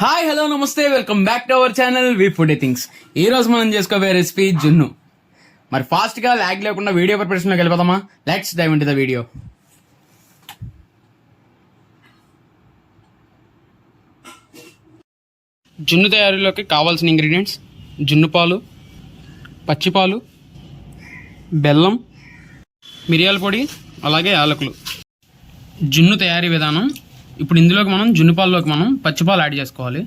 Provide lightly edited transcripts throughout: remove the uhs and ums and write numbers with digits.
Hi hello నమస్తే welcome back to our channel we foodie things. ఈ రోజు మనం చేసుకోబోయే రెసిపీ జున్ను. మరి ఫాస్ట్ గా లాగ్ లేకుండా వీడియో ప్రిపరేషన్ లోకి వెళ్ళిపోదామా? Let's dive into the video. జున్ను తయారీలోకి కావాల్సిన ఇంగ్రీడియంట్స్: జున్ను పాలు, పచ్చిపాలు, బెల్లం, మిరియాల పొడి, అలాగే యాలకులు. జున్ను తయారీ విధానం. ఇప్పుడు ఇందులోకి మనం జున్నుపాల్లోకి మనం పచ్చిపాలు యాడ్ చేసుకోవాలి.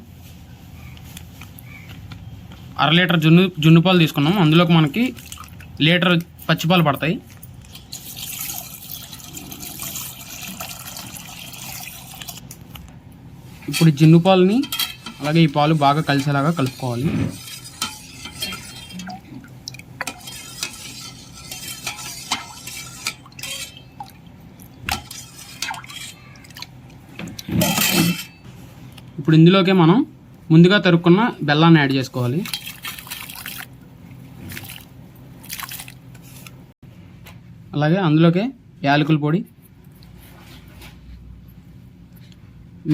1/2 లీటర్ జున్నుపాలు తీసుకున్నాం. అందులోకి మనకి 1 లీటర్ పచ్చిపాలు పడతాయి. ఇప్పుడు జున్నుపాలని అలాగే ఈ పాలు బాగా కలిసేలాగా కలుపుకోవాలి. ఇప్పుడు ఇందులోకి మనం ముందుగా తరుక్కున్న బెల్లాన్ని యాడ్ చేసుకోవాలి. అలాగే అందులోకి యాలకుల పొడి,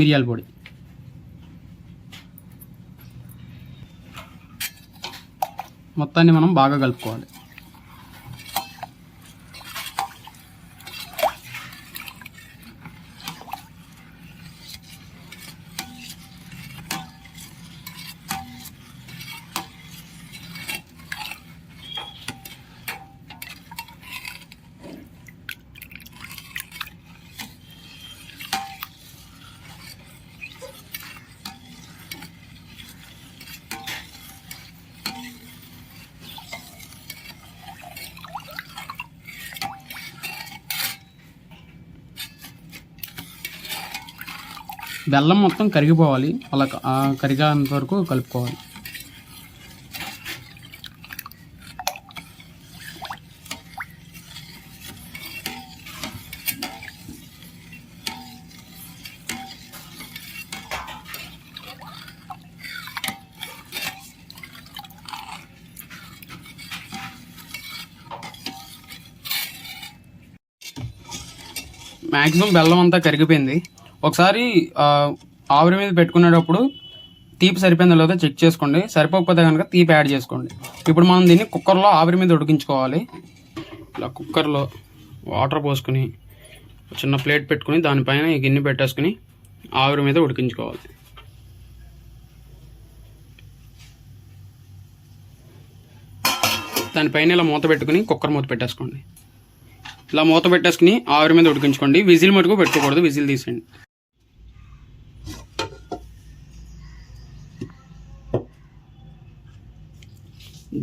మిరియాల పొడి, మొత్తాన్ని మనం బాగా కలుపుకోవాలి. బెల్లం మొత్తం కరిగిపోవాలి. అలా కరిగేంత వరకు కలుపుకోవాలి. మ్యాక్సిమం బెల్లం అంతా కరిగిపోయింది. ఒకసారి ఆవిరి మీద పెట్టుకునేటప్పుడు తీపి సరిపోయిందో లేదో చెక్ చేసుకోండి. సరిపోకపోతే కనుక తీపి యాడ్ చేసుకోండి. ఇప్పుడు మనం దీన్ని కుక్కర్లో ఆవిరి మీద ఉడికించుకోవాలి. ఇలా కుక్కర్లో వాటర్ పోసుకుని చిన్న ప్లేట్ పెట్టుకుని దానిపైన ఈ గిన్నె పెట్టేసుకుని ఆవిరి మీద ఉడికించుకోవాలి. దానిపైన ఇలా మూత పెట్టుకుని కుక్కర్ మూత పెట్టేసుకోండి. ఇలా మూత పెట్టేసుకుని ఆవిరి మీద ఉడికించుకోండి. విజిల్ మటుకు పెట్టుకోకూడదు, విజిల్ తీసేయండి.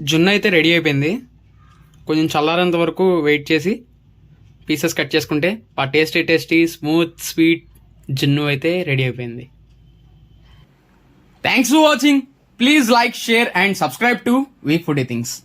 జున్ను అయితే రెడీ అయిపోయింది. కొంచెం చల్లారేంత వరకు వెయిట్ చేసి పీసెస్ కట్ చేసుకుంటే ఆ టేస్టీ స్మూత్ స్వీట్ జున్ను అయితే రెడీ అయిపోయింది. Thanks for watching. Please like, share and subscribe to we foodie things.